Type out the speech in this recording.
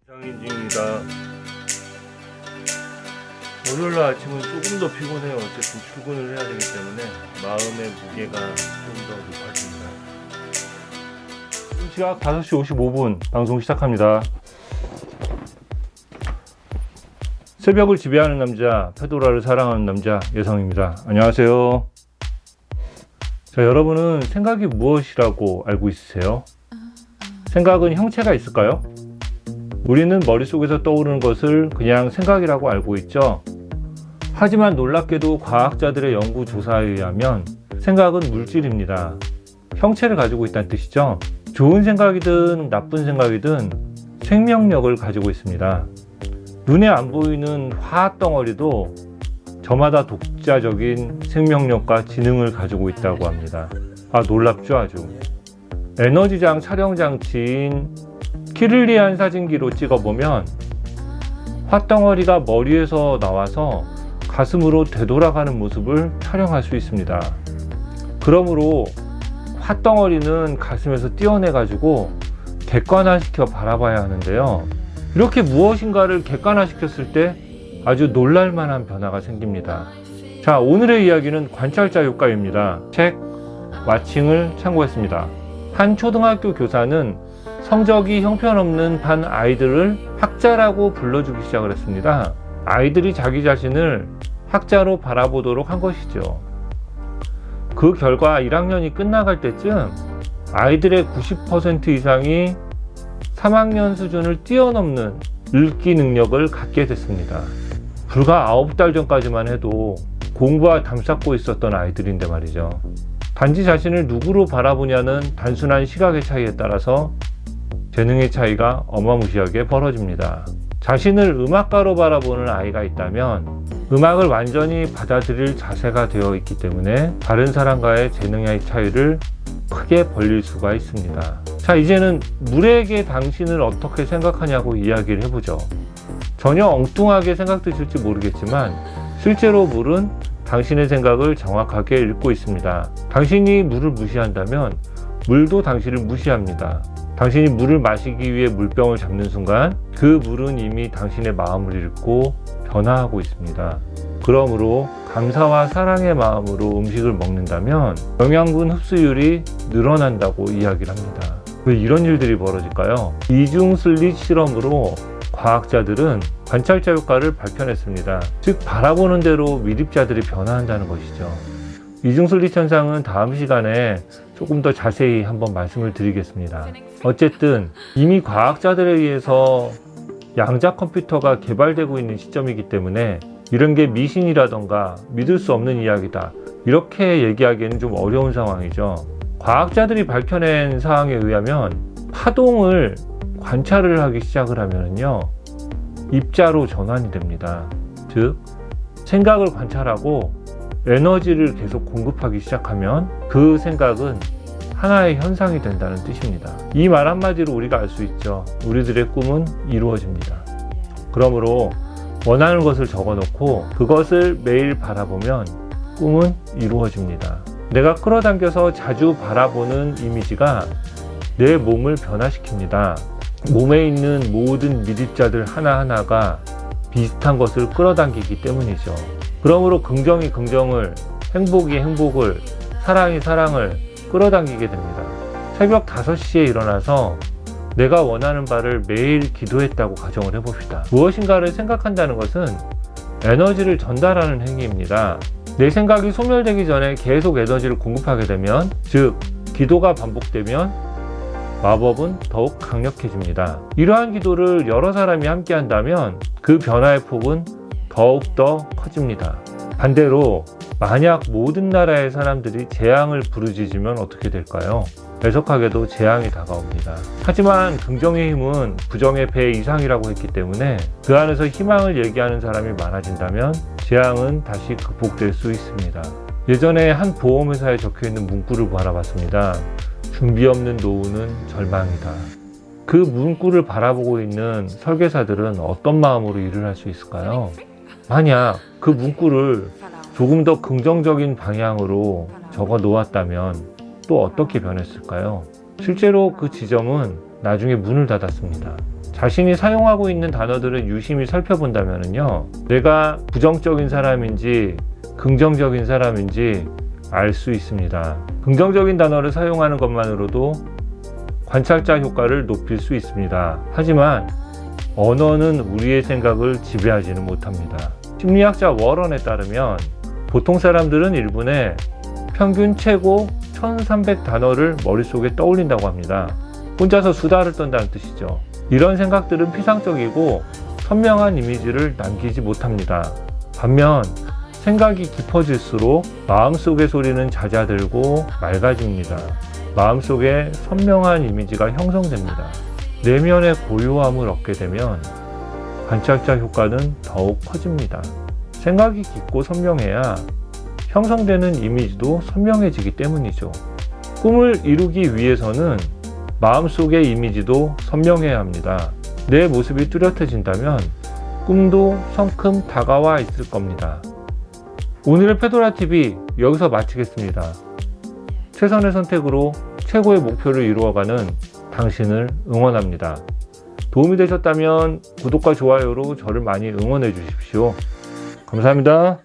장인지입니다. 월요일 아침은 조금 더 피곤해요. 어쨌든 출근을 해야 되기 때문에 마음의 무게가 좀 더 높아집니다. 지금 시각 5시 55분 방송 시작합니다. 새벽을 지배하는 남자, 페도라를 사랑하는 남자 예성입니다. 안녕하세요. 자, 여러분은 생각이 무엇이라고 알고 있으세요? 생각은 형체가 있을까요? 우리는 머릿속에서 떠오르는 것을 그냥 생각이라고 알고 있죠. 하지만 놀랍게도 과학자들의 연구 조사에 의하면 생각은 물질입니다. 형체를 가지고 있다는 뜻이죠. 좋은 생각이든 나쁜 생각이든 생명력을 가지고 있습니다. 눈에 안 보이는 화학덩어리도 저마다 독자적인 생명력과 지능을 가지고 있다고 합니다. 아, 놀랍죠, 아주. 에너지장 촬영장치인 키를리안 사진기로 찍어보면 화덩어리가 머리에서 나와서 가슴으로 되돌아가는 모습을 촬영할 수 있습니다. 그러므로 화덩어리는 가슴에서 띄어내가지고 객관화시켜 바라봐야 하는데요. 이렇게 무엇인가를 객관화시켰을 때 아주 놀랄만한 변화가 생깁니다. 자, 오늘의 이야기는 관찰자 효과입니다. 책 와칭을 참고했습니다. 한 초등학교 교사는 성적이 형편없는 반 아이들을 학자라고 불러주기 시작을 했습니다. 아이들이 자기 자신을 학자로 바라보도록 한 것이죠. 그 결과 1학년이 끝나갈 때쯤 아이들의 90% 이상이 3학년 수준을 뛰어넘는 읽기 능력을 갖게 됐습니다. 불과 9달 전까지만 해도 공부와 담쌓고 있었던 아이들인데 말이죠. 단지 자신을 누구로 바라보냐는 단순한 시각의 차이에 따라서 재능의 차이가 어마무시하게 벌어집니다. 자신을 음악가로 바라보는 아이가 있다면 음악을 완전히 받아들일 자세가 되어 있기 때문에 다른 사람과의 재능의 차이를 크게 벌릴 수가 있습니다. 자, 이제는 물에게 당신을 어떻게 생각하냐고 이야기를 해보죠. 전혀 엉뚱하게 생각되실지 모르겠지만 실제로 물은 당신의 생각을 정확하게 읽고 있습니다. 당신이 물을 무시한다면 물도 당신을 무시합니다. 당신이 물을 마시기 위해 물병을 잡는 순간 그 물은 이미 당신의 마음을 읽고 변화하고 있습니다. 그러므로 감사와 사랑의 마음으로 음식을 먹는다면 영양분 흡수율이 늘어난다고 이야기를 합니다. 왜 이런 일들이 벌어질까요? 이중 슬릿 실험으로 과학자들은 관찰자 효과를 밝혀냈습니다. 즉 바라보는 대로 미립자들이 변화한다는 것이죠. 이중 슬릿 현상은 다음 시간에 조금 더 자세히 한번 말씀을 드리겠습니다. 어쨌든 이미 과학자들에 의해서 양자 컴퓨터가 개발되고 있는 시점이기 때문에 이런 게 미신이라던가 믿을 수 없는 이야기다 이렇게 얘기하기에는 좀 어려운 상황이죠. 과학자들이 밝혀낸 사항에 의하면 파동을 관찰을 하기 시작을 하면요 입자로 전환이 됩니다. 즉 생각을 관찰하고 에너지를 계속 공급하기 시작하면 그 생각은 하나의 현상이 된다는 뜻입니다. 이 말 한마디로 우리가 알 수 있죠. 우리들의 꿈은 이루어집니다. 그러므로 원하는 것을 적어놓고 그것을 매일 바라보면 꿈은 이루어집니다. 내가 끌어당겨서 자주 바라보는 이미지가 내 몸을 변화시킵니다. 몸에 있는 모든 미립자들 하나하나가 비슷한 것을 끌어당기기 때문이죠. 그러므로 긍정이 긍정을, 행복이 행복을, 사랑이 사랑을 끌어당기게 됩니다. 새벽 5시에 일어나서 내가 원하는 바를 매일 기도했다고 가정을 해봅시다. 무엇인가를 생각한다는 것은 에너지를 전달하는 행위입니다. 내 생각이 소멸되기 전에 계속 에너지를 공급하게 되면, 즉 기도가 반복되면 마법은 더욱 강력해집니다. 이러한 기도를 여러 사람이 함께 한다면 그 변화의 폭은 더욱더 커집니다. 반대로 만약 모든 나라의 사람들이 재앙을 부르짖으면 어떻게 될까요? 애석하게도 재앙이 다가옵니다. 하지만 긍정의 힘은 부정의 배 이상이라고 했기 때문에 그 안에서 희망을 얘기하는 사람이 많아진다면 재앙은 다시 극복될 수 있습니다. 예전에 한 보험회사에 적혀있는 문구를 바라봤습니다. 준비 없는 노후는 절망이다. 그 문구를 바라보고 있는 설계사들은 어떤 마음으로 일을 할 수 있을까요? 만약 그 문구를 조금 더 긍정적인 방향으로 적어 놓았다면 또 어떻게 변했을까요? 실제로 그 지점은 나중에 문을 닫았습니다. 자신이 사용하고 있는 단어들을 유심히 살펴본다면요, 내가 부정적인 사람인지 긍정적인 사람인지 알 수 있습니다. 긍정적인 단어를 사용하는 것만으로도 관찰자 효과를 높일 수 있습니다. 하지만 언어는 우리의 생각을 지배하지는 못합니다. 심리학자 워런에 따르면 보통 사람들은 1분에 평균 최고 1300단어를 머릿속에 떠올린다고 합니다. 혼자서 수다를 떤다는 뜻이죠. 이런 생각들은 피상적이고 선명한 이미지를 남기지 못합니다. 반면 생각이 깊어질수록 마음속의 소리는 잦아들고 맑아집니다. 마음속에 선명한 이미지가 형성됩니다. 내면의 고요함을 얻게 되면 관찰자 효과는 더욱 커집니다. 생각이 깊고 선명해야 형성되는 이미지도 선명해지기 때문이죠. 꿈을 이루기 위해서는 마음속의 이미지도 선명해야 합니다. 내 모습이 뚜렷해진다면 꿈도 성큼 다가와 있을 겁니다. 오늘의 페도라TV 여기서 마치겠습니다. 최선의 선택으로 최고의 목표를 이루어가는 당신을 응원합니다. 도움이 되셨다면 구독과 좋아요로 저를 많이 응원해 주십시오. 감사합니다.